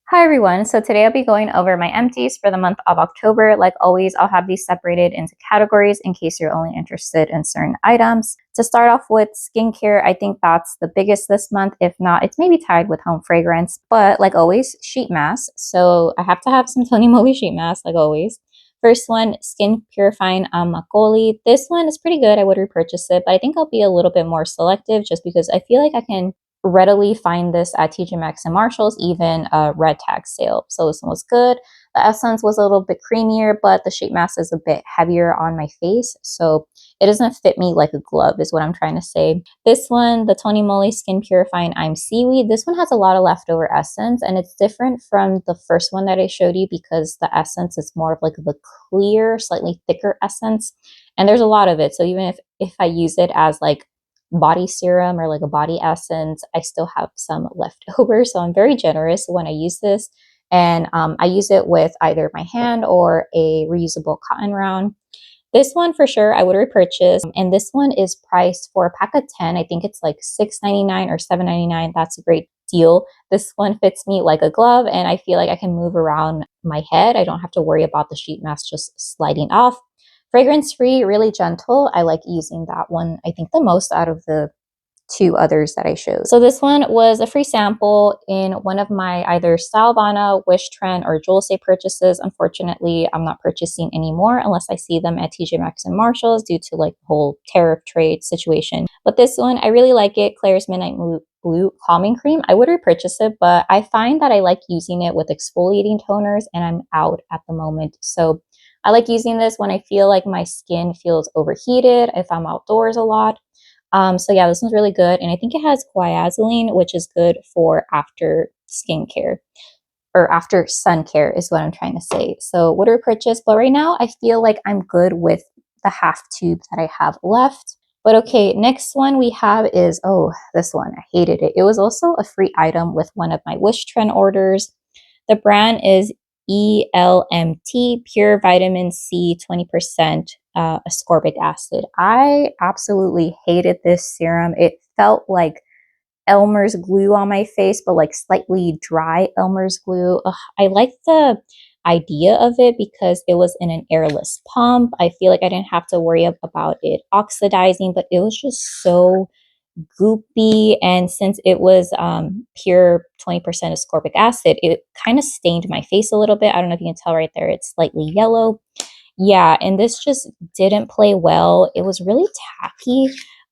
Hi everyone, so today I'll be going over my empties for the month of October. Like always, I'll have these separated into categories in case you're only interested in certain items. To start off with skincare, I think that's the biggest this month. If not, it's maybe tied with home fragrance, but like always, sheet masks. So I have to have some Tony Moly sheet masks, like always. First one, Skin Purifying Makgeolli. This one is pretty good. I would repurchase it, but I think I'll be a little bit more selective just because I feel like I can readily find this at TJ Maxx and Marshalls, even a red tag sale. So this one was good. The essence was a little bit creamier, but the sheet mask is a bit heavier on my face. So it doesn't fit me like a glove is what I'm trying to say. This one, the Tony Moly Skin Purifying I'm Seaweed. This one has a lot of leftover essence and it's different from the first one that I showed you because the essence is more of like the clear, slightly thicker essence. And there's a lot of it. So even if I use it as like body serum or like a body essence, I still have some left over. So I'm very generous when I use this. And I use it with either my hand or a reusable cotton round. This one for sure I would repurchase. And this one is priced for a pack of 10. I think it's like $6.99 or $7.99. That's a great deal. This one fits me like a glove and I feel like I can move around my head. I don't have to worry about the sheet mask just sliding off. Fragrance free, really gentle. I like using that one, I think, the most out of the two others that I showed. So this one was a free sample in one of my either Stylevana, Wish Trend, or Jewelry purchases. Unfortunately, I'm not purchasing anymore unless I see them at TJ Maxx and Marshalls due to like the whole tariff trade situation. But this one, I really like it. Claire's Midnight Blue Calming Cream. I would repurchase it, but I find that I like using it with exfoliating toners and I'm out at the moment. So I like using this when I feel like my skin feels overheated, if I'm outdoors a lot. So yeah, this one's really good. And I think it has guaiacylene, which is good for after skincare or after sun care is what I'm trying to say. So would repurchase, but right now I feel like I'm good with the half tube that I have left. But okay, next one we have is, oh, this one, I hated it. It was also a free item with one of my Wish Trend orders. The brand is ELMT, Pure Vitamin C 20% ascorbic acid. I absolutely hated this serum. It felt like Elmer's glue on my face, but like slightly dry Elmer's glue. Ugh, I like the idea of it because it was in an airless pump. I feel like I didn't have to worry about it oxidizing, but it was just so goopy. And since it was pure 20% ascorbic acid, it kind of stained my face a little bit. I don't know if you can tell right there, it's slightly yellow. Yeah, and this just didn't play well. It was really tacky.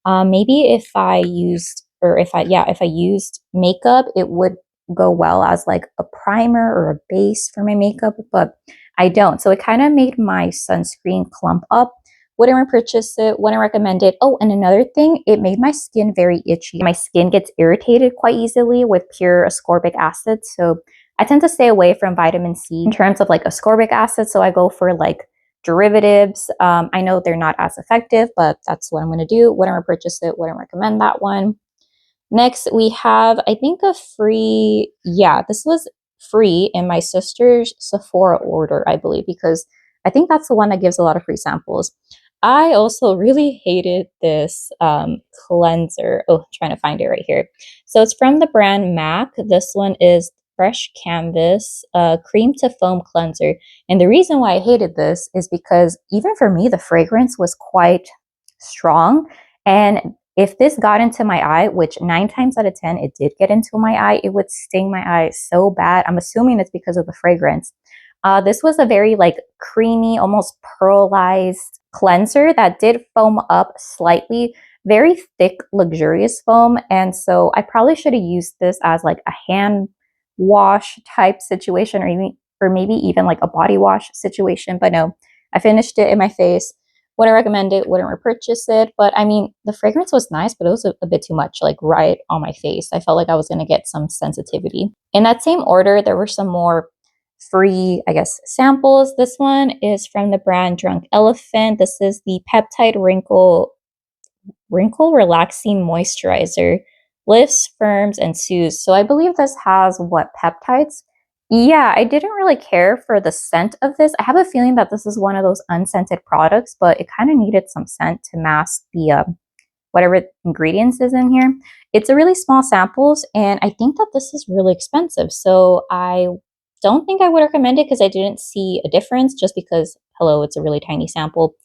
Maybe if I used, or if I used makeup, it would go well as like a primer or a base for my makeup, but I don't. So it kind of made my sunscreen clump up. Wouldn't repurchase it, wouldn't recommend it. Oh, and another thing, it made my skin very itchy. My skin gets irritated quite easily with pure ascorbic acid. So I tend to stay away from vitamin C in terms of like ascorbic acid. So I go for like derivatives. I know they're not as effective, but that's what I'm going to do. Wouldn't repurchase it, wouldn't recommend that one. Next, we have, I think, a free, yeah, this was free in my sister's Sephora order, I believe, because I think that's the one that gives a lot of free samples. I also really hated this cleanser. Oh, trying to find it right here. So it's from the brand MAC. This one is Fresh Canvas Cream to Foam Cleanser. And the reason why I hated this is because even for me, the fragrance was quite strong. And if this got into my eye, which 9 times out of 10, it did get into my eye, it would sting my eye so bad. I'm assuming it's because of the fragrance. This was a very like creamy, almost pearlized cleanser that did foam up slightly, very thick, luxurious foam. And so I probably should have used this as like a hand wash type situation, or maybe even like a body wash situation. But no, I finished it in my face. Wouldn't recommend it, wouldn't repurchase it. But I mean, the fragrance was nice, but it was a bit too much, like right on my face. I felt like I was going to get some sensitivity. In that same order, there were some more free, I guess, samples. This one is from the brand Drunk Elephant. This is the Peptide Wrinkle Relaxing Moisturizer. Lifts, firms, and soothes. So I believe this has what, peptides? Yeah, I didn't really care for the scent of this. I have a feeling that this is one of those unscented products, but it kind of needed some scent to mask the whatever ingredients is in here. It's a really small samples, and I think that this is really expensive. So I don't think I would recommend it because I didn't see a difference, just because, hello, it's a really tiny sample.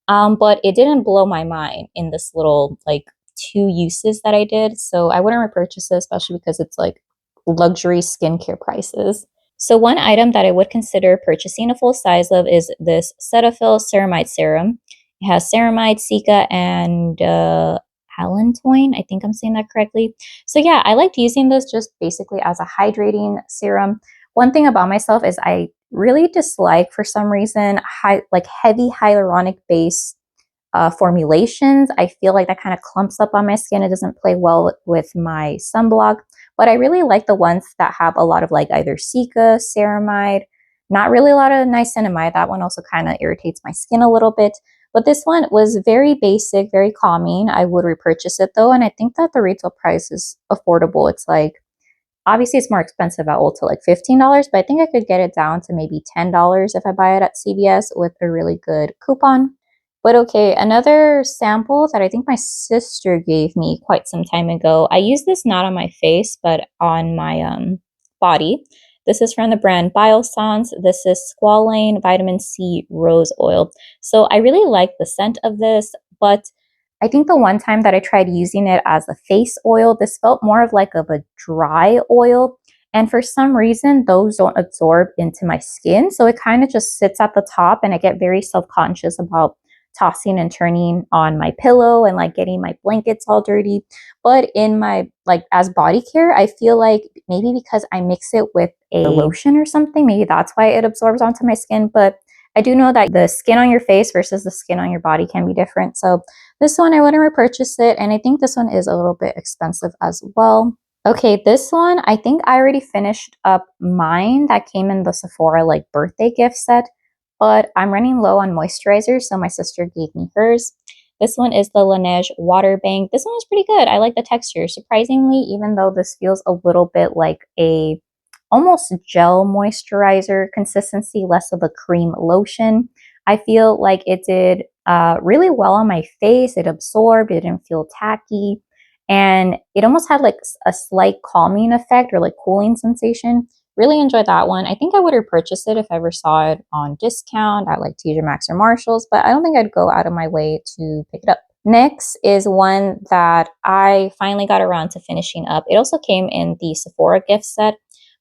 But it didn't blow my mind in this little like 2 uses that I did. So I wouldn't repurchase it, especially because it's like luxury skincare prices. So one item that I would consider purchasing a full size of is this Cetaphil Ceramide Serum. It has ceramide, cica, and allantoin. I think I'm saying that correctly. So yeah, I liked using this just basically as a hydrating serum. One thing about myself is I really dislike, for some reason, like heavy hyaluronic base formulations. I feel like that kind of clumps up on my skin. It doesn't play well with my sunblock. But I really like the ones that have a lot of like either cica, ceramide, not really a lot of niacinamide. That one also kind of irritates my skin a little bit. But this one was very basic, very calming. I would repurchase it though. And I think that the retail price is affordable. It's like, obviously it's more expensive at Ulta, like $15, but I think I could get it down to maybe $10 if I buy it at CVS with a really good coupon. But okay, another sample that I think my sister gave me quite some time ago. I use this not on my face, but on my body. This is from the brand Biossance. This is Squalane Vitamin C Rose Oil. So I really like the scent of this, but I think the one time that I tried using it as a face oil, this felt more of like of a dry oil. And for some reason, those don't absorb into my skin. So it kind of just sits at the top, and I get very self-conscious about tossing and turning on my pillow and like getting my blankets all dirty. But in my, like, as body care, I feel like maybe because I mix it with a lotion or something, maybe that's why it absorbs onto my skin. But I do know that the skin on your face versus the skin on your body can be different. So this one, I wouldn't repurchase it. And I think this one is a little bit expensive as well. Okay, this one, I think I already finished up mine that came in the Sephora like birthday gift set, but I'm running low on moisturizer, so my sister gave me hers. This one is the Laneige Water Bank. This one was pretty good. I like the texture. Surprisingly, even though this feels a little bit like a almost gel moisturizer consistency, less of a cream lotion, I feel like it did really well on my face. It absorbed, it didn't feel tacky, and it almost had like a slight calming effect or like cooling sensation. Really enjoyed that one. I think I would repurchase it if I ever saw it on discount at like TJ Maxx or Marshalls, but I don't think I'd go out of my way to pick it up. Next is one that I finally got around to finishing up. It also came in the Sephora gift set,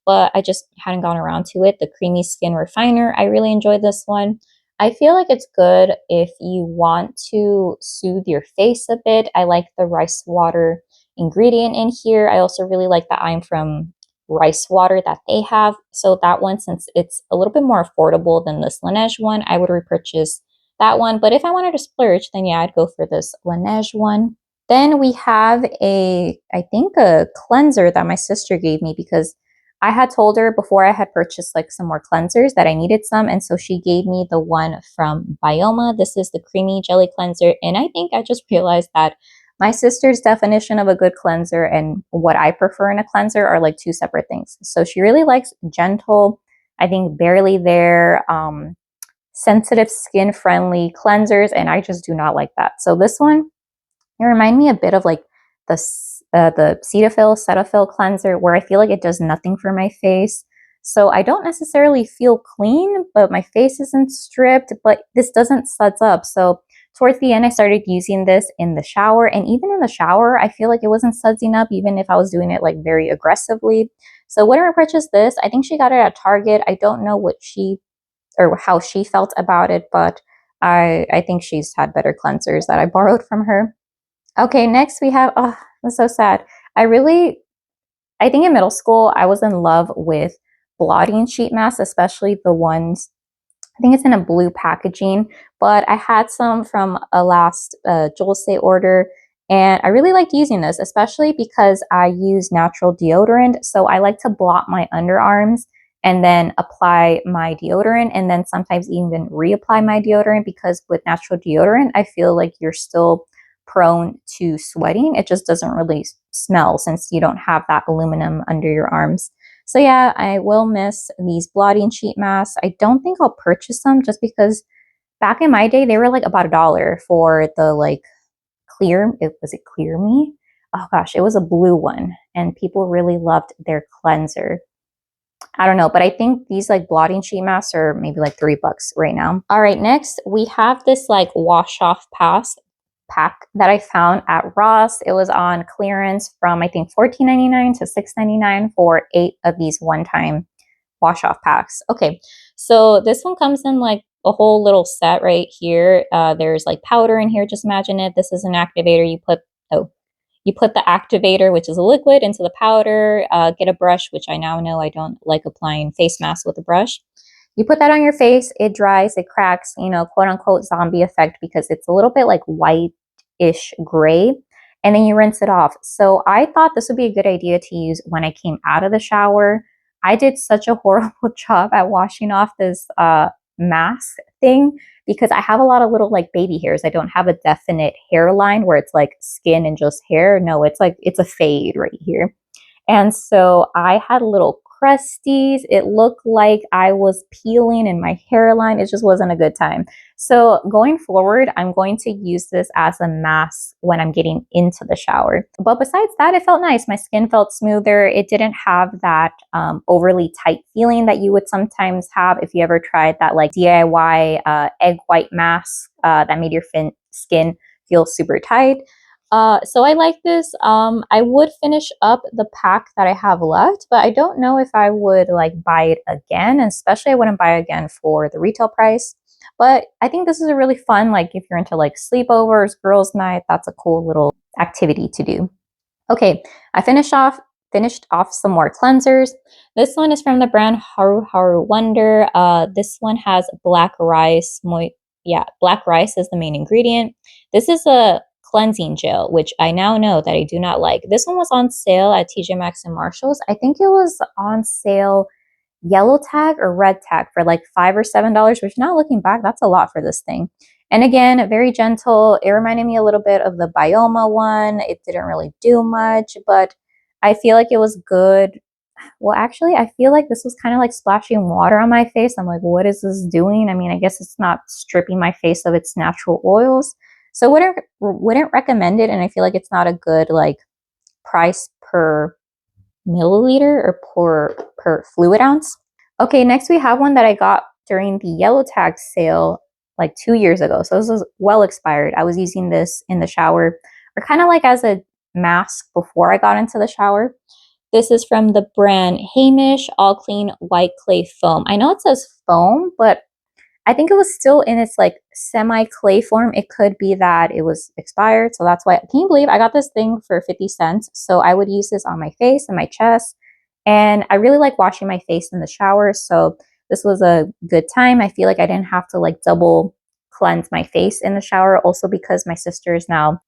but I just hadn't gone around to it. The Creamy Skin Refiner. I really enjoyed this one. I feel like it's good if you want to soothe your face a bit. I like the rice water ingredient in here. I also really like the I'm from rice water that they have. So that one, since it's a little bit more affordable than this Laneige one, I would repurchase that one. But if I wanted to splurge, then yeah, I'd go for this Laneige one. Then we have I think a cleanser that my sister gave me because I had told her before I had purchased like some more cleansers that I needed some. And so she gave me the one from Bioma. This is the Creamy Jelly Cleanser. And I think I just realized that my sister's definition of a good cleanser and what I prefer in a cleanser are like two separate things. So she really likes gentle, I think barely there, sensitive skin friendly cleansers. And I just do not like that. So this one, it reminded me a bit of like the Cetaphil cleanser, where I feel like it does nothing for my face. So I don't necessarily feel clean, but my face isn't stripped, but this doesn't suds up. So towards the end, I started using this in the shower, and even in the shower, I feel like it wasn't sudsing up, even if I was doing it like very aggressively. So when I purchased this, I think she got it at Target. I don't know what she or how she felt about it, but I think she's had better cleansers that I borrowed from her. Okay, next we have, oh, that's so sad. I think in middle school, I was in love with blotting sheet masks, especially the ones, I think it's in a blue packaging, but I had some from a last Jewel order, and I really liked using this, especially because I use natural deodorant. So I like to blot my underarms and then apply my deodorant, and then sometimes even reapply my deodorant, because with natural deodorant, I feel like you're still prone to sweating. It just doesn't really smell since you don't have that aluminum under your arms. So yeah, I will miss these blotting sheet masks. I don't think I'll purchase them just because back in my day, they were like about $1 for the like was it Clear Me? Oh gosh, it was a blue one, and people really loved their cleanser. I don't know, but I think these like blotting sheet masks are maybe like $3 right now. All right, next we have this like wash off pack that I found at Ross. It was on clearance from I think $14.99 to $6.99 for 8 of these one-time wash off packs. Okay, so this one comes in like a whole little set right here. There's like powder in here. Just imagine it. This is an activator. You put the activator, which is a liquid, into the powder. Get a brush, which I now know I don't like applying face masks with a brush. You put that on your face. It dries. It cracks. You know, quote unquote zombie effect because it's a little bit like white-ish gray. And then you rinse it off. So I thought this would be a good idea to use when I came out of the shower. I did such a horrible job at washing off this mask thing because I have a lot of little like baby hairs. I don't have a definite hairline where it's like skin and just hair. No, it's like it's a fade right here. And so I had little crusties. It looked like I was peeling in my hairline. It just wasn't a good time. So going forward, I'm going to use this as a mask when I'm getting into the shower. But besides that, it felt nice. My skin felt smoother. It didn't have that overly tight feeling that you would sometimes have if you ever tried that like DIY egg white mask that made your skin feel super tight. So I like this. I would finish up the pack that I have left, but I don't know if I would like buy it again, and especially I wouldn't buy it again for the retail price. But I think this is a really fun, like if you're into like sleepovers, girls' night, that's a cool little activity to do. Okay, I finished off some more cleansers. This one is from the brand Haru Haru Wonder. This one has black rice. Black rice is the main ingredient. This is a cleansing gel, which I now know that I do not like. This one was on sale at TJ Maxx and Marshalls. I think it was on sale yellow tag or red tag for like $5 or $7, which now looking back, that's a lot for this thing. And again, very gentle. It reminded me a little bit of the Bioma one. It didn't really do much, but I feel like it was good. Well, actually, I feel like this was kind of like splashing water on my face. I'm like, what is this doing? I mean, I guess it's not stripping my face of its natural oils. So wouldn't recommend it. And I feel like it's not a good like price per milliliter or per fluid ounce. Okay, next we have one that I got during the yellow tag sale like 2 years ago. So this was well expired. I was using this in the shower or kind of like as a mask before I got into the shower. This is from the brand Hamish All Clean White Clay Foam. I know it says foam, but I think it was still in its like semi-clay form. It could be that it was expired. So that's why, can you believe I got this thing for 50 cents? So I would use this on my face and my chest. And I really like washing my face in the shower. So this was a good time. I feel like I didn't have to like double cleanse my face in the shower. Also because my sister is now,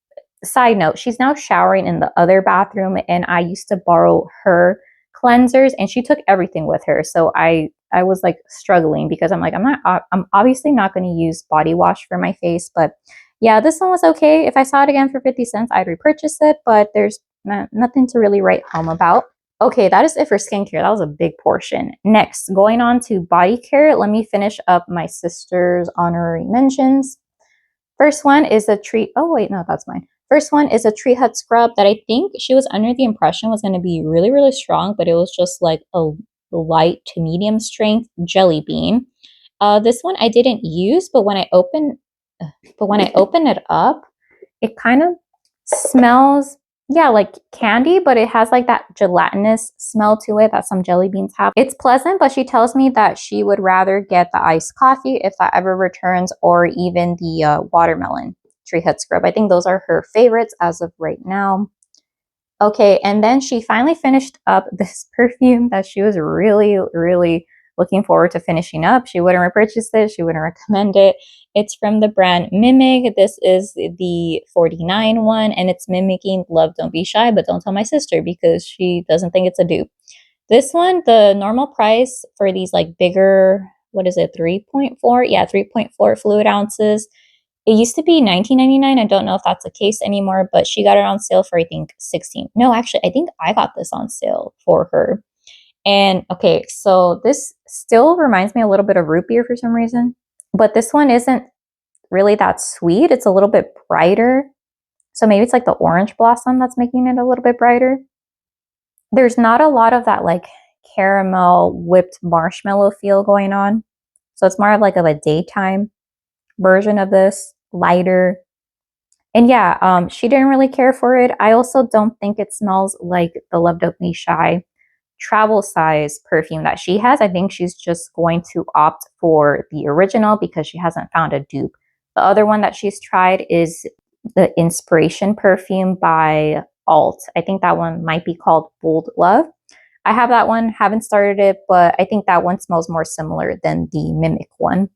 side note, she's now showering in the other bathroom and I used to borrow her cleansers and she took everything with her. So I was like struggling because I'm like, I'm obviously not going to use body wash for my face, but yeah, this one was okay. If I saw it again for 50 cents, I'd repurchase it, but there's nothing to really write home about. Okay, that is it for skincare. That was a big portion. Next, going on to body care. Let me finish up my sister's honorary mentions. First one is a tree. Oh wait, no, that's mine. First one is a Tree Hut scrub that I think she was under the impression was going to be really, really strong, but it was just like a light to medium strength jelly bean. This one I didn't use, but when I open it up, it kind of smells, yeah, like candy, but it has like that gelatinous smell to it that some jelly beans have. It's pleasant, but she tells me that she would rather get the iced coffee if that ever returns, or even the watermelon Tree Hut scrub. I think those are her favorites as of right now. Okay, and then she finally finished up this perfume that she was really, really looking forward to finishing up. She wouldn't repurchase it. She wouldn't recommend it. It's from the brand Mimic. This is the 49 one, and it's mimicking Love Don't Be Shy, but don't tell my sister because she doesn't think it's a dupe. This one, the normal price for these like bigger, what is it, 3.4? Yeah, 3.4 fluid ounces. It used to be $19.99. I don't know if that's the case anymore, but she got it on sale for, I think, $16. No, actually, I think I got this on sale for her. And okay, so this still reminds me a little bit of root beer for some reason, but this one isn't really that sweet. It's a little bit brighter. So maybe it's like the orange blossom that's making it a little bit brighter. There's not a lot of that like caramel whipped marshmallow feel going on. So it's more of like a daytime version of this, lighter. And yeah, she didn't really care for it. I also don't think it smells like the Love Don't Be Shy travel size perfume that she has. I think she's just going to opt for the original because she hasn't found a dupe. The other one that she's tried is the Inspiration perfume by Alt. I think that one might be called Bold Love. I have that one, haven't started it, but I think that one smells more similar than the Mimic one.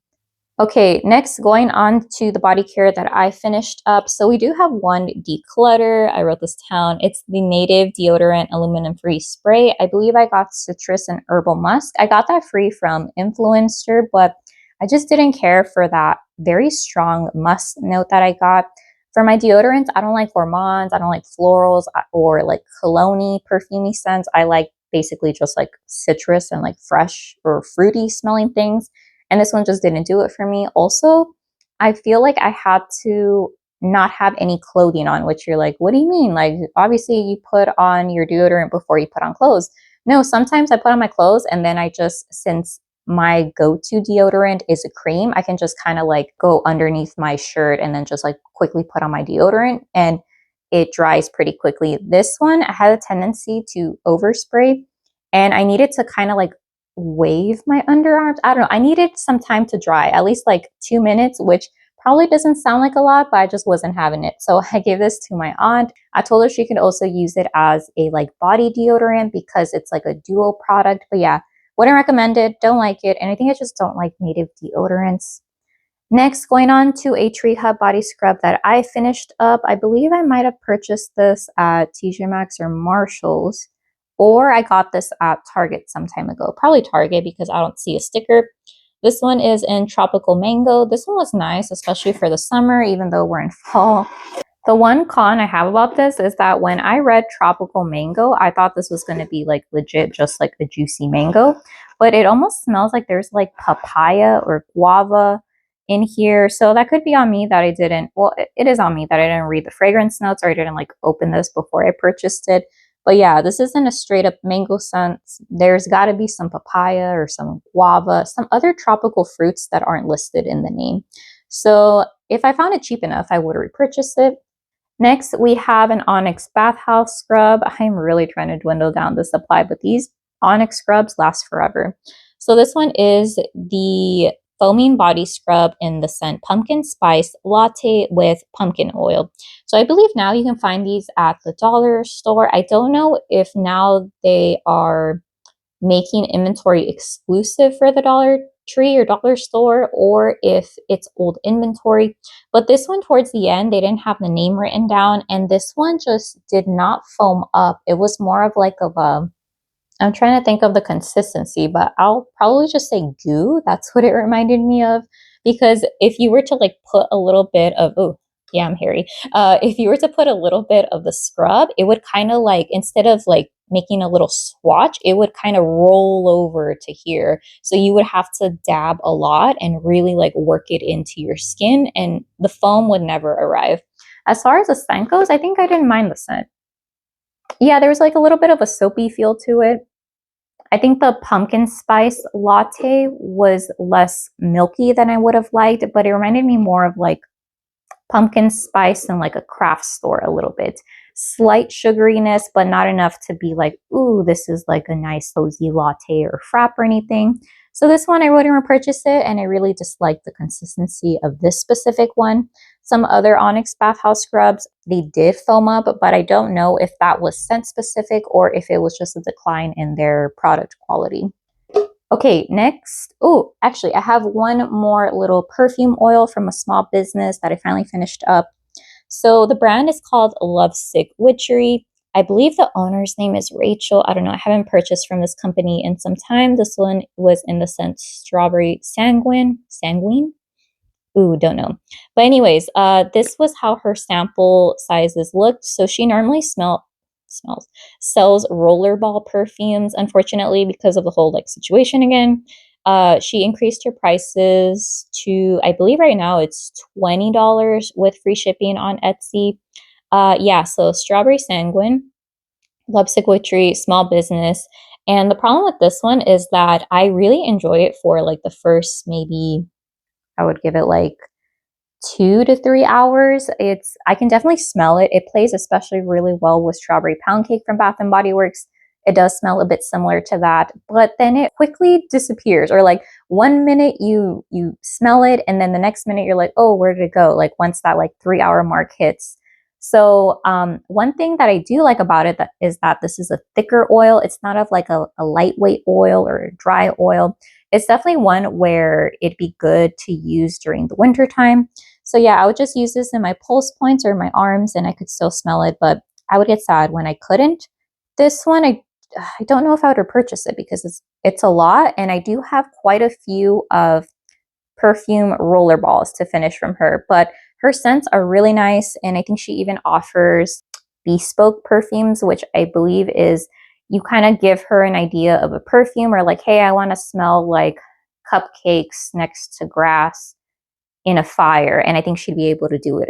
Okay, next going on to the body care that I finished up. So we do have one declutter. I wrote this down. It's the Native Deodorant Aluminum Free Spray. I believe I got citrus and herbal musk. I got that free from Influencer, but I just didn't care for that very strong musk note that I got. For my deodorants, I don't like gourmands. I don't like florals or like cologne-y, perfumey scents. I like basically just like citrus and like fresh or fruity smelling things. And this one just didn't do it for me. Also, I feel like I had to not have any clothing on, which you're like, what do you mean? Like, obviously you put on your deodorant before you put on clothes. No, sometimes I put on my clothes and then I just, since my go-to deodorant is a cream, I can just kind of like go underneath my shirt and then just like quickly put on my deodorant and it dries pretty quickly. This one, I had a tendency to overspray and I needed to kind of like wave my underarms. I don't know. I needed some time to dry, at least like 2 minutes, which probably doesn't sound like a lot, but I just wasn't having it. So I gave this to my aunt. I told her she could also use it as a like body deodorant because it's like a duo product. But yeah, wouldn't recommend it. Don't like it. And I think I just don't like native deodorants. Next, going on to a Tree Hut body scrub that I finished up. I believe I might have purchased this at TJ Maxx or Marshall's, or I got this at Target some time ago. Probably Target because I don't see a sticker. This one is in Tropical Mango. This one was nice, especially for the summer, even though we're in fall. The one con I have about this is that when I read Tropical Mango, I thought this was going to be like legit, just like a juicy mango, but it almost smells like there's like papaya or guava in here. So that could be on me that I didn't, well, it is on me that I didn't read the fragrance notes or I didn't like open this before I purchased it. But yeah, this isn't a straight up mango scent. There's got to be some papaya or some guava, some other tropical fruits that aren't listed in the name. So if I found it cheap enough, I would repurchase it. Next, we have an Onyx Bathhouse Scrub. I'm really trying to dwindle down the supply, but these Onyx scrubs last forever. So this one is the foaming body scrub in the scent Pumpkin Spice Latte with pumpkin oil. So I believe now you can find these at the dollar store. I don't know if now they are making inventory exclusive for the Dollar Tree or dollar store or if it's old inventory. But this one towards the end, they didn't have the name written down and this one just did not foam up. It was more of like I'm trying to think of the consistency, but I'll probably just say goo. That's what it reminded me of. Because if you were to like put a little bit of, oh, yeah, I'm hairy. If you were to put a little bit of the scrub, it would kind of like, instead of like making a little swatch, it would kind of roll over to here. So you would have to dab a lot and really like work it into your skin and the foam would never arrive. As far as the scent goes, I think I didn't mind the scent. Yeah, there was like a little bit of a soapy feel to it. I think the pumpkin spice latte was less milky than I would have liked, but it reminded me more of like pumpkin spice and like a craft store a little bit. Slight sugariness, but not enough to be like, ooh, this is like a nice cozy latte or frap or anything. So this one I wouldn't repurchase it, and I really just like the consistency of this specific one. Some other Onyx Bathhouse scrubs, they did foam up, but I don't know if that was scent specific or if it was just a decline in their product quality. Okay, next. Oh, actually, I have one more little perfume oil from a small business that I finally finished up. So the brand is called Lovesick Witchery. I believe the owner's name is Rachel. I don't know. I haven't purchased from this company in some time. This one was in the scent Strawberry Sanguine. Sanguine? Ooh, don't know. But anyways, this was how her sample sizes looked. So she normally sells rollerball perfumes. Unfortunately, because of the whole like situation again, she increased her prices to, I believe right now it's $20 with free shipping on Etsy. Yeah, so strawberry sanguine, lovesick witchery, small business. And the problem with this one is that I really enjoy it for like the first maybe, I would give it like 2 to 3 hours. I can definitely smell it. It plays especially really well with strawberry pound cake from Bath and Body Works. It does smell a bit similar to that, but then it quickly disappears. Or like 1 minute you smell it, and then the next minute you're like, oh, where did it go? Like once that like 3 hour mark hits. So one thing that I do like about it is that this is a thicker oil. It's not of like a lightweight oil or a dry oil. It's definitely one where it'd be good to use during the winter time. So yeah, I would just use this in my pulse points or my arms and I could still smell it, but I would get sad when I couldn't. This one, I don't know if I would repurchase it because it's a lot, and I do have quite a few of perfume roller balls to finish from her, but her scents are really nice, and I think she even offers bespoke perfumes, which I believe is you kind of give her an idea of a perfume, or like, hey, I want to smell like cupcakes next to grass in a fire, and I think she'd be able to do it,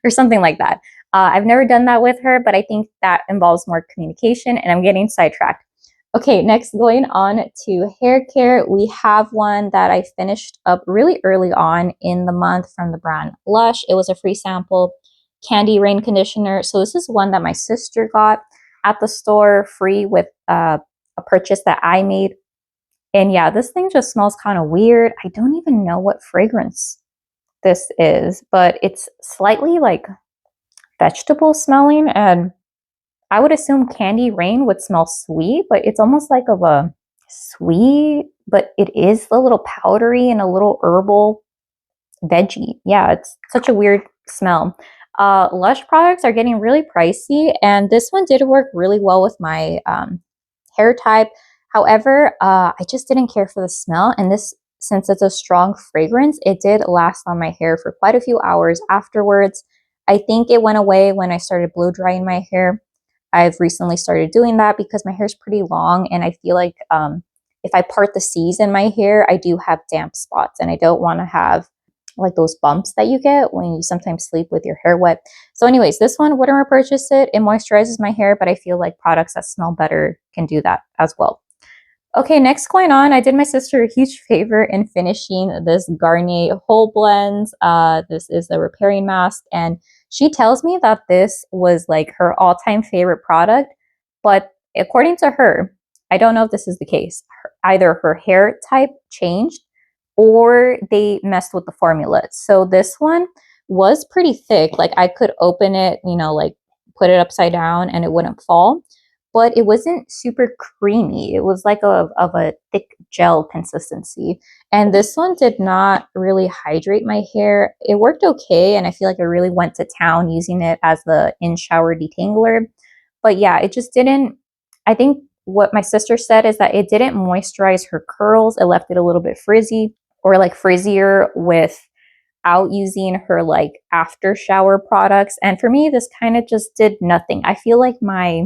or something like that. I've never done that with her, but I think that involves more communication, and I'm getting sidetracked. Okay, next, going on to hair care, we have one that I finished up really early on in the month from the brand Lush. It was a free sample Candy Rain conditioner. So this is one that my sister got at the store free with a purchase that I made. And yeah, this thing just smells kind of weird. I don't even know what fragrance this is, but it's slightly like vegetable smelling, and I would assume Candy Rain would smell sweet, but it's almost like of a sweet, but it is a little powdery and a little herbal veggie. Yeah, it's such a weird smell. Lush products are getting really pricey, and this one did work really well with my hair type. However, I just didn't care for the smell, and this, since it's a strong fragrance, it did last on my hair for quite a few hours afterwards. I think it went away when I started blow drying my hair. I've recently started doing that because my hair is pretty long, and I feel like if I part the C's in my hair, I do have damp spots, and I don't want to have like those bumps that you get when you sometimes sleep with your hair wet. So anyways, this one, wouldn't repurchase it. It moisturizes my hair, but I feel like products that smell better can do that as well. Okay, next, going on, I did my sister a huge favor in finishing this Garnier Whole Blends. This is a repairing mask, and she tells me that this was like her all-time favorite product, but according to her, I don't know if this is the case. Either her hair type changed or they messed with the formula. So this one was pretty thick. Like I could open it, like put it upside down and it wouldn't fall, but it wasn't super creamy. It was like of a thick gel consistency. And this one did not really hydrate my hair. It worked okay, and I feel like I really went to town using it as the in-shower detangler. But yeah, it just didn't, I think what my sister said is that it didn't moisturize her curls. It left it a little bit frizzy, or like frizzier without using her like after shower products. And for me, this kind of just did nothing. I feel like my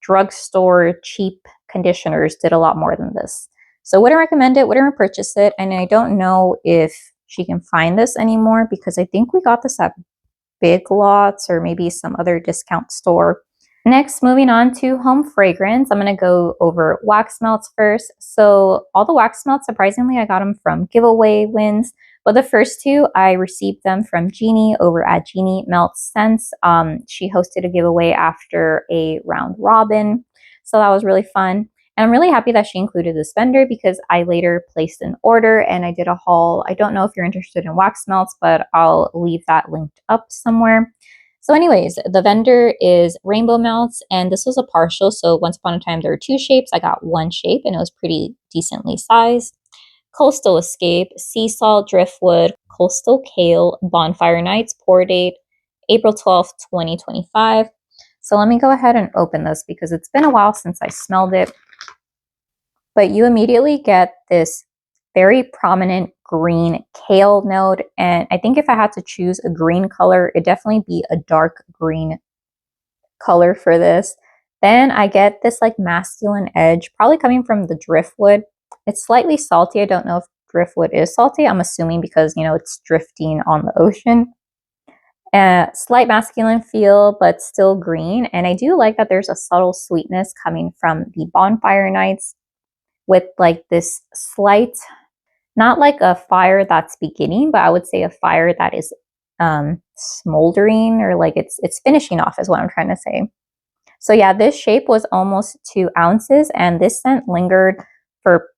drugstore cheap conditioners did a lot more than this. So wouldn't recommend it, wouldn't repurchase it. And I don't know if she can find this anymore because I think we got this at Big Lots or maybe some other discount store. Next, moving on to home fragrance, I'm going to go over wax melts first. So all the wax melts, surprisingly, I got them from giveaway wins. But the first two, I received them from Jeannie over at Jeannie Melts Scents. She hosted a giveaway after a round robin. So that was really fun. And I'm really happy that she included this vendor because I later placed an order and I did a haul. I don't know if you're interested in wax melts, but I'll leave that linked up somewhere. So anyways, the vendor is Rainbow Melts, and this was a partial. So once upon a time, there were two shapes. I got one shape, and it was pretty decently sized. Coastal Escape, Sea Salt, Driftwood, Coastal Kale, Bonfire Nights, Pour Date, April 12th, 2025. So let me go ahead and open this because it's been a while since I smelled it. But you immediately get this very prominent green kale note, and I think if I had to choose a green color, it'd definitely be a dark green color for this. Then I get this like masculine edge, probably coming from the driftwood. It's slightly salty. I don't know if driftwood is salty. I'm assuming because, it's drifting on the ocean. A slight masculine feel, but still green. And I do like that there's a subtle sweetness coming from the bonfire nights with like this slight, not like a fire that's beginning, but I would say a fire that is smoldering, or like it's finishing off is what I'm trying to say. So yeah, this shape was almost 2 ounces, and this scent lingered for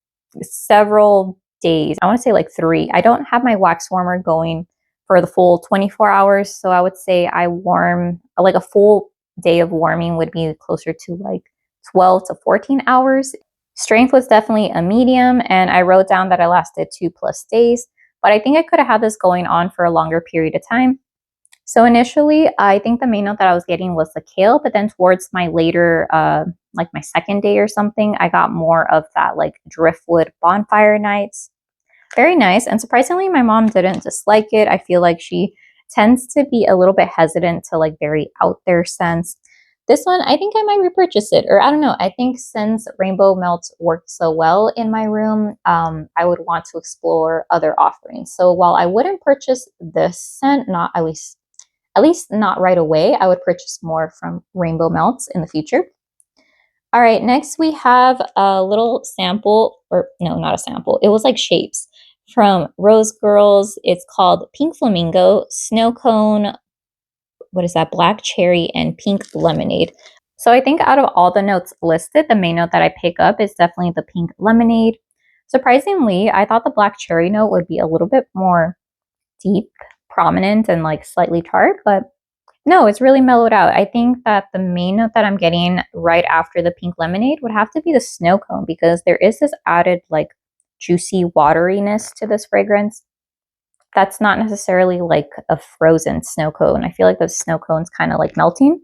several days. I want to say like 3. I don't have my wax warmer going for the full 24 hours, so I would say I warm, like a full day of warming would be closer to like 12 to 14 hours. Strength was definitely a medium, and I wrote down that I lasted 2+ days, but I think I could have had this going on for a longer period of time. So initially, I think the main note that I was getting was the kale, but then towards my later, like my second day or something, I got more of that like driftwood bonfire nights. Very nice. And surprisingly, my mom didn't dislike it. I feel like she tends to be a little bit hesitant to like very out there scents. This one, I think I might repurchase it, or I don't know. I think since Rainbow Melts worked so well in my room, I would want to explore other offerings. So while I wouldn't purchase this scent, not at least not right away, I would purchase more from Rainbow Melts in the future. All right, next we have a little sample, or no, not a sample. It was like shapes from Rose Girls. It's called Pink Flamingo, Snow Cone, what is that, Black Cherry, and Pink Lemonade. So I think out of all the notes listed, the main note that I pick up is definitely the Pink Lemonade. Surprisingly, I thought the Black Cherry note would be a little bit more deep, prominent, and like slightly tart, but no, it's really mellowed out. I think that the main note that I'm getting right after the Pink Lemonade would have to be the Snow Cone, because there is this added like juicy wateriness to this fragrance that's not necessarily like a frozen snow cone. I feel like the snow cone's kind of like melting.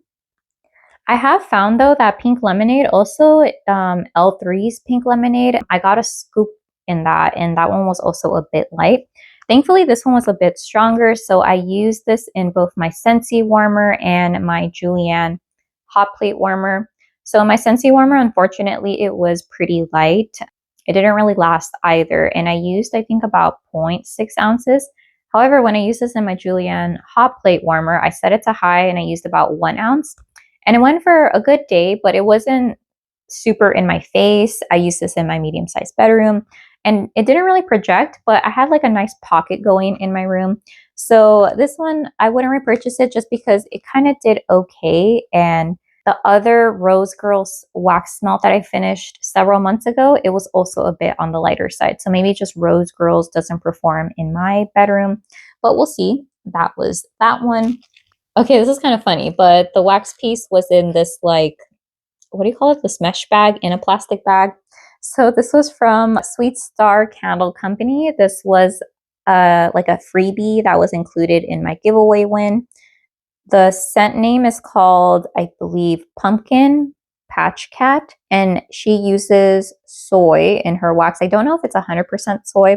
I have found though that Pink Lemonade, also L3's Pink Lemonade, I got a scoop in that, and that one was also a bit light. Thankfully, this one was a bit stronger, so I used this in both my Scentsy warmer and my Julienne hot plate warmer. So my Scentsy warmer, unfortunately, it was pretty light. It didn't really last either, and I used, I think, about 0.6 ounces. However, when I used this in my Julienne hot plate warmer, I set it to high and I used about 1 ounce. And it went for a good day, but it wasn't super in my face. I used this in my medium-sized bedroom, and it didn't really project, but I had like a nice pocket going in my room. So this one, I wouldn't repurchase it just because it kind of did okay. And the other Rose Girls wax melt that I finished several months ago, it was also a bit on the lighter side. So maybe just Rose Girls doesn't perform in my bedroom, but we'll see. That was that one. Okay, this is kind of funny, but the wax piece was in this like, what do you call it? This mesh bag in a plastic bag. So this was from Sweet Star Candle Company. This was like a freebie that was included in my giveaway win. The scent name is called, I believe, Pumpkin Patch Cat, and she uses soy in her wax. I don't know if it's 100% soy,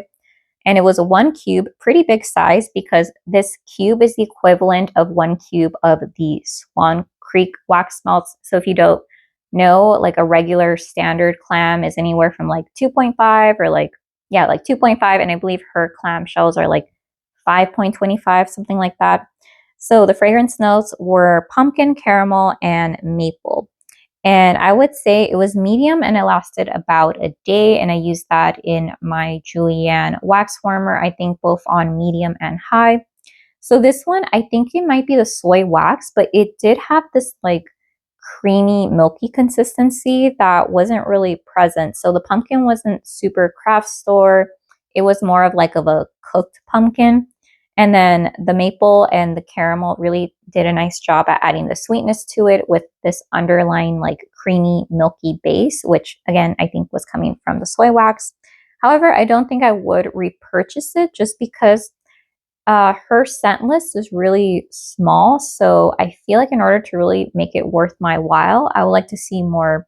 and it was a 1 cube, pretty big size, because this cube is the equivalent of 1 cube of the Swan Creek wax melts. So if you don't know, like a regular standard clam is anywhere from like 2.5 or like 2.5, and I believe her clam shells are like 5.25, something like that. So the fragrance notes were pumpkin, caramel, and maple. And I would say it was medium, and it lasted about a day. And I used that in my Julienne wax warmer, I think both on medium and high. So this one, I think it might be the soy wax, but it did have this like creamy, milky consistency that wasn't really present. So the pumpkin wasn't super craft store. It was more of like of a cooked pumpkin. And then the maple and the caramel really did a nice job at adding the sweetness to it with this underlying like creamy, milky base, which again, I think was coming from the soy wax. However, I don't think I would repurchase it just because her scent list is really small. So I feel like in order to really make it worth my while, I would like to see more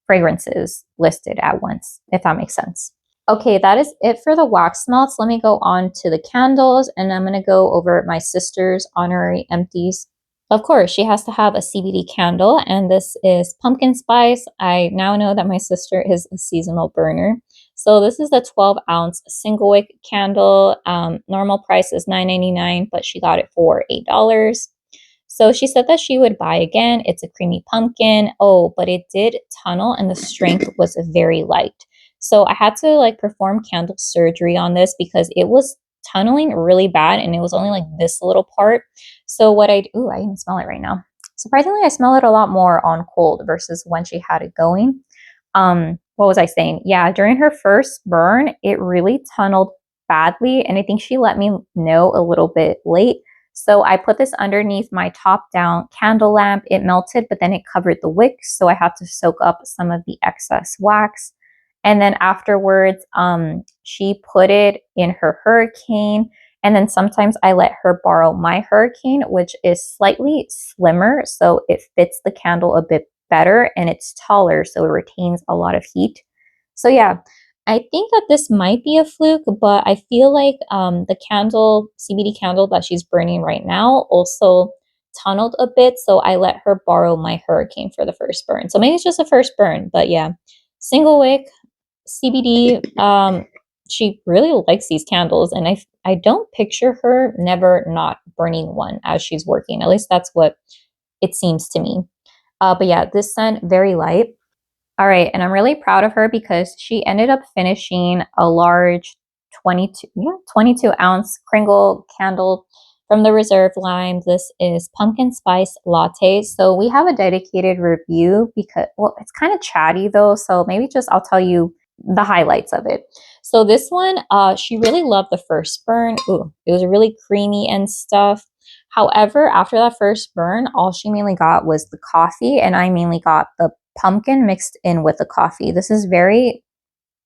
fragrances listed at once, if that makes sense. Okay, that is it for the wax melts. Let me go on to the candles, and I'm going to go over my sister's honorary empties. Of course, she has to have a CBD candle, and this is pumpkin spice. I now know that my sister is a seasonal burner. So this is the 12-ounce single wick candle. Normal price is $9.99, but she got it for $8. So she said that she would buy again. It's a creamy pumpkin. Oh, but it did tunnel and the strength was very light. So I had to like perform candle surgery on this because it was tunneling really bad and it was only like this little part. So what ooh, I even smell it right now. Surprisingly, I smell it a lot more on cold versus when she had it going. What was I saying? Yeah, during her first burn, it really tunneled badly. And I think she let me know a little bit late. So I put this underneath my top down candle lamp. It melted, but then it covered the wick. So I had to soak up some of the excess wax. And then afterwards, she put it in her hurricane. And then sometimes I let her borrow my hurricane, which is slightly slimmer. So it fits the candle a bit better and it's taller. So it retains a lot of heat. So yeah, I think that this might be a fluke, but I feel like the candle, CBD candle that she's burning right now also tunneled a bit. So I let her borrow my hurricane for the first burn. So maybe it's just a first burn, but yeah, single wick, CBD. She really likes these candles, and I don't picture her never not burning one as she's working. At least that's what it seems to me. But yeah, this scent, very light. All right, and I'm really proud of her because she ended up finishing a large 22-ounce Kringle candle from the Reserve line. This is pumpkin spice latte. So we have a dedicated review because, well, it's kind of chatty though. So maybe just I'll tell you the highlights of it. So this one, she really loved the first burn. Ooh, it was really creamy and stuff. However, after that first burn, all she mainly got was the coffee, and I mainly got the pumpkin mixed in with the coffee. This is very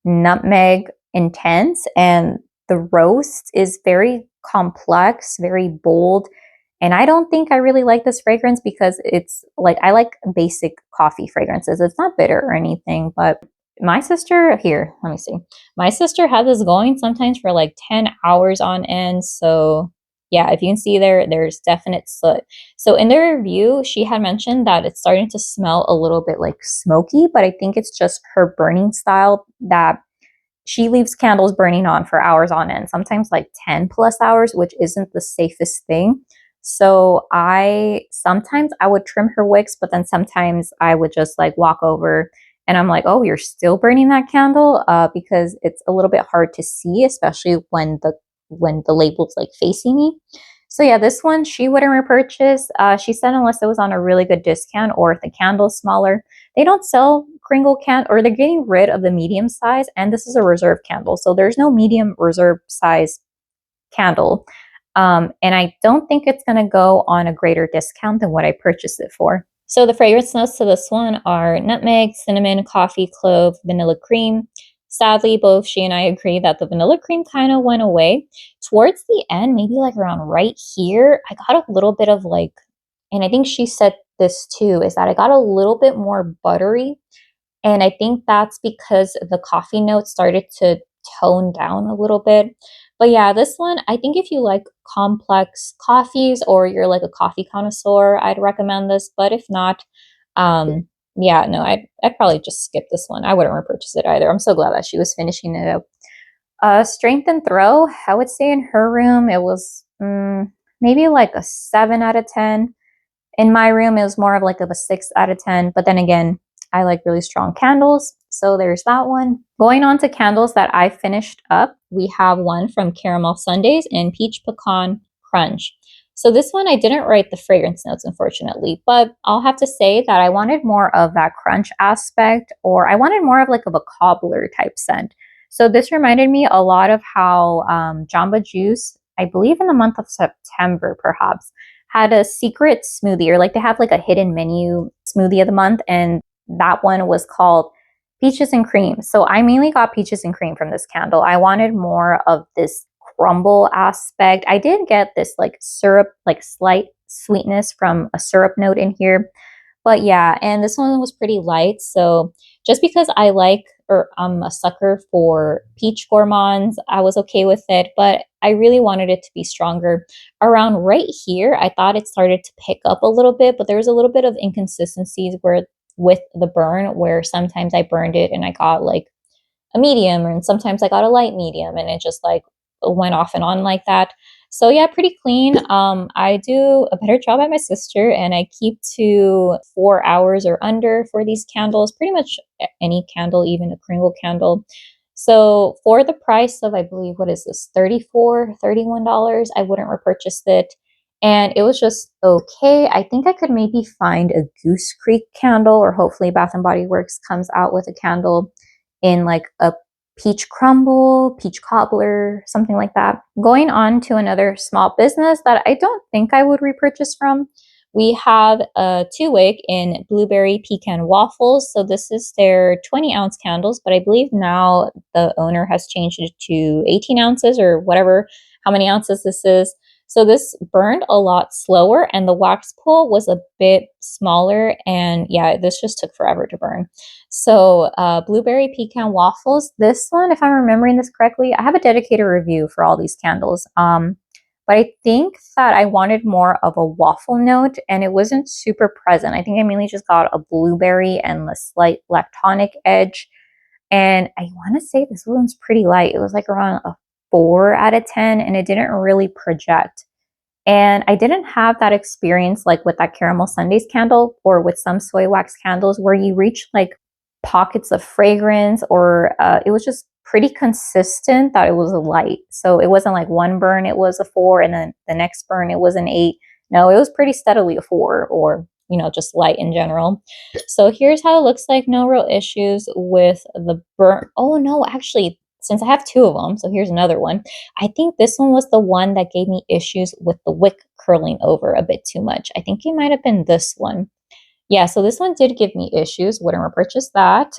nutmeg intense, and the roast is very complex, very bold. And I don't think I really like this fragrance because it's like, I like basic coffee fragrances. It's not bitter or anything, but my sister here, let me see. My sister has this going sometimes for like 10 hours on end. So yeah, if you can see there, there's definite soot. So in the review, she had mentioned that it's starting to smell a little bit like smoky, but I think it's just her burning style that she leaves candles burning on for hours on end, sometimes like 10 plus hours, which isn't the safest thing. So sometimes I would trim her wicks, but then sometimes I would just like walk over and I'm like, oh, you're still burning that candle? Because it's a little bit hard to see, especially when the label's like facing me. So yeah, this one she wouldn't repurchase. She said unless it was on a really good discount or if the candle's smaller. They don't sell Kringle candle, or they're getting rid of the medium size, and this is a reserve candle. So there's no medium reserve size candle. And I don't think it's going to go on a greater discount than what I purchased it for. So the fragrance notes to this one are nutmeg, cinnamon, coffee, clove, vanilla cream. Sadly, both she and I agree that the vanilla cream kind of went away. Towards the end, maybe like around right here, I got a little bit of like, and I think she said this too, is that I got a little bit more buttery. And I think that's because the coffee notes started to tone down a little bit. But yeah, this one, I think if you like complex coffees or you're like a coffee connoisseur, I'd recommend this. But if not, yeah, no, I'd probably just skip this one. I wouldn't repurchase it either. I'm so glad that she was finishing it up. Strength and throw, I would say in her room, it was maybe like a 7 out of 10. In my room, it was more of like a 6 out of 10. But then again, I like really strong candles. So there's that one. Going on to candles that I finished up, we have one from Caramel Sundays and Peach Pecan Crunch. So this one, I didn't write the fragrance notes, unfortunately, but I'll have to say that I wanted more of that crunch aspect, or I wanted more of like of a cobbler type scent. So this reminded me a lot of how Jamba Juice, I believe in the month of September, perhaps, had a secret smoothie, or like they have like a hidden menu smoothie of the month, and that one was called Peaches and Cream. So I mainly got peaches and cream from this candle. I wanted more of this crumble aspect. I did get this like syrup, like slight sweetness from a syrup note in here. But yeah, and this one was pretty light. So just because I like, or I'm a sucker for peach gourmands, I was okay with it. But I really wanted it to be stronger. Around right here, I thought it started to pick up a little bit, but there was a little bit of inconsistencies where with the burn, where sometimes I burned it and I got like a medium, and sometimes I got a light medium, and it just like went off and on like that. So yeah, pretty clean. I do a better job at my sister, and I keep to 4 hours or under for these candles, pretty much any candle, even a Kringle candle. So for the price of, I believe, what is this, $34, $31, I wouldn't repurchase it. And it was just okay. I think I could maybe find a Goose Creek candle, or hopefully Bath and Body Works comes out with a candle in like a peach crumble, peach cobbler, something like that. Going on to another small business that I don't think I would repurchase from. We have a 2-wick in blueberry pecan waffles. So this is their 20-ounce candles, but I believe now the owner has changed it to 18 ounces or whatever, how many ounces this is. So this burned a lot slower, and the wax pull was a bit smaller, and yeah, this just took forever to burn. So blueberry pecan waffles, this one, if I'm remembering this correctly, I have a dedicated review for all these candles. But I think that I wanted more of a waffle note, and it wasn't super present. I think I mainly just got a blueberry and a slight lactonic edge. And I want to say this one's pretty light. It was like around a 4 out of 10, and it didn't really project. And I didn't have that experience like with that caramel sundaes candle or with some soy wax candles where you reach like pockets of fragrance, or it was just pretty consistent that it was a light. So it wasn't like one burn it was a 4 and then the next burn it was an 8. No, it was pretty steadily a 4, or just light in general. So here's how it looks like. No real issues with the burn. Oh no, actually, since I have 2 of them, so here's another one. I think this one was the one that gave me issues with the wick curling over a bit too much. I think it might have been this one. Yeah, so this one did give me issues. Wouldn't repurchase that.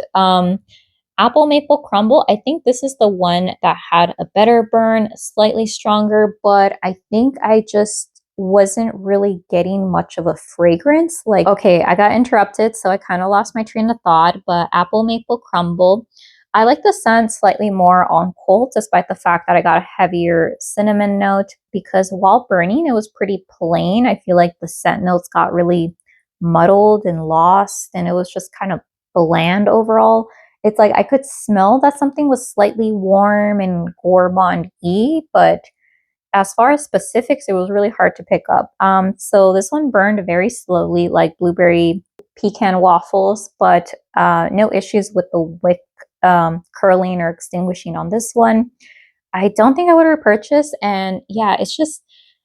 Apple Maple Crumble, I think this is the one that had a better burn, slightly stronger, but I think I just wasn't really getting much of a fragrance. Like, okay, I got interrupted, so I kind of lost my train of thought, but Apple Maple Crumble, I like the scent slightly more on cold, despite the fact that I got a heavier cinnamon note, because while burning, it was pretty plain. I feel like the scent notes got really muddled and lost, and it was just kind of bland overall. It's like I could smell that something was slightly warm and gourmand-y, but as far as specifics, it was really hard to pick up. So this one burned very slowly, like blueberry pecan waffles, but no issues with the wick curling or extinguishing on this one. I don't think I would repurchase, and yeah, it's just,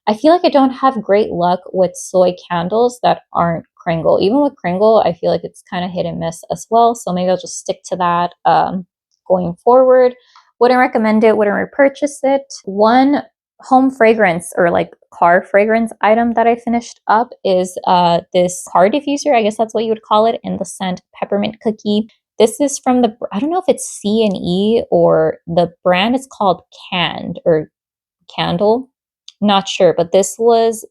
I feel like I don't have great luck with soy candles that aren't Kringle. Even with Kringle, I feel like it's kind of hit and miss as well. So maybe I'll just stick to that going forward. Wouldn't recommend it, wouldn't repurchase it. One home fragrance or like car fragrance item that I finished up is this car diffuser. I guess that's what you would call it, in the scent Peppermint Cookie. This is from the, I don't know if it's C&E or the brand is called Canned or Candle. Not sure, but this was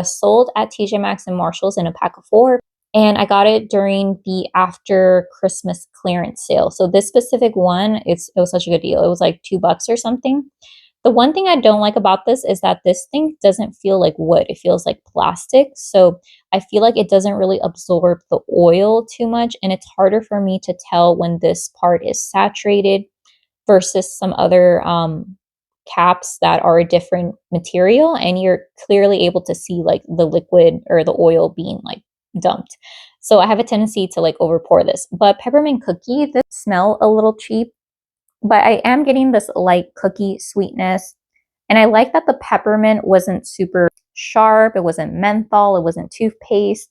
sold at TJ Maxx and Marshalls in a pack of 4. And I got it during the after Christmas clearance sale. So this specific one, it was such a good deal. It was like $2 or something. The one thing I don't like about this is that this thing doesn't feel like wood. It feels like plastic. So I feel like it doesn't really absorb the oil too much. And it's harder for me to tell when this part is saturated versus some other caps that are a different material. And you're clearly able to see like the liquid or the oil being like dumped. So I have a tendency to like over pour this. But Peppermint Cookie, this smell a little cheap, but I am getting this light cookie sweetness. And I like that the peppermint wasn't super sharp. It wasn't menthol. It wasn't toothpaste.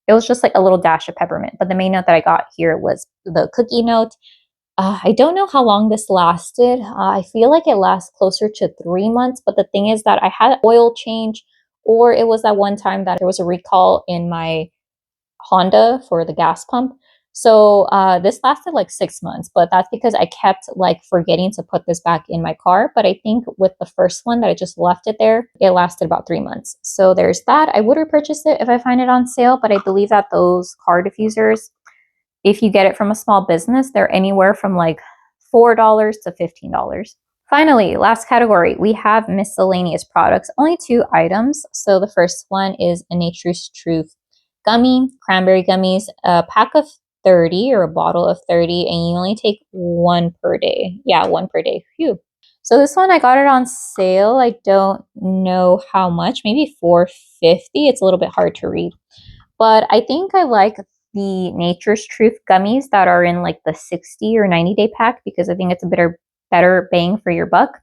It was just like a little dash of peppermint. But the main note that I got here was the cookie note. I don't know how long this lasted. I feel like it lasts closer to 3 months. But the thing is that I had oil change, or it was that one time that there was a recall in my Honda for the gas pump. So this lasted like 6 months, but that's because I kept like forgetting to put this back in my car. But I think with the first one that I just left it there, it lasted about 3 months. So there's that. I would repurchase it if I find it on sale, but I believe that those car diffusers, if you get it from a small business, they're anywhere from like $4 to $15. Finally, last category, we have miscellaneous products, only 2 items. So the first one is a Nature's Truth gummy, cranberry gummies, a pack of 30 or a bottle of 30, and you only take one per day. Yeah, one per day. Phew. So this one, I got it on sale. I don't know how much, maybe $4.50. It's a little bit hard to read. But I think I like the Nature's Truth gummies that are in like the 60 or 90-day pack because I think it's a better bang for your buck.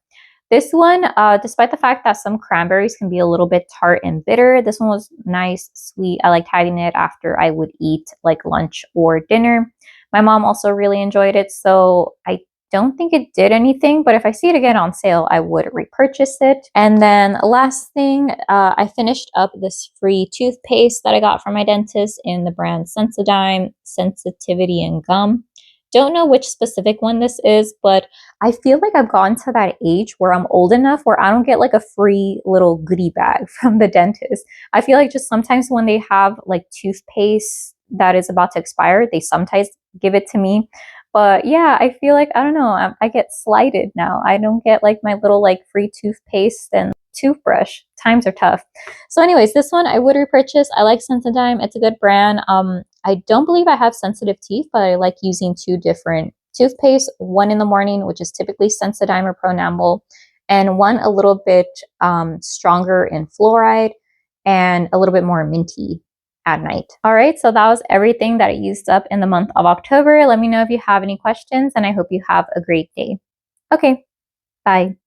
This one, despite the fact that some cranberries can be a little bit tart and bitter, this one was nice, sweet. I liked having it after I would eat like lunch or dinner. My mom also really enjoyed it, so I don't think it did anything, but if I see it again on sale, I would repurchase it. And then last thing, I finished up this free toothpaste that I got from my dentist in the brand Sensodyne Sensitivity and Gum. Don't know which specific one this is, but I feel like I've gotten to that age where I'm old enough where I don't get like a free little goodie bag from the dentist. I feel like just sometimes when they have like toothpaste that is about to expire, they sometimes give it to me. But yeah, I feel like, I don't know, I get slighted now. I don't get like my little like free toothpaste and toothbrush. Times are tough. So anyways, this one I would repurchase. I like Sensodyne. It's a good brand. I don't believe I have sensitive teeth, but I like using two different toothpaste, one in the morning, which is typically Sensodyne or Pronamel, and one a little bit stronger in fluoride and a little bit more minty at night. All right, so that was everything that I used up in the month of October. Let me know if you have any questions, and I hope you have a great day. Okay, bye.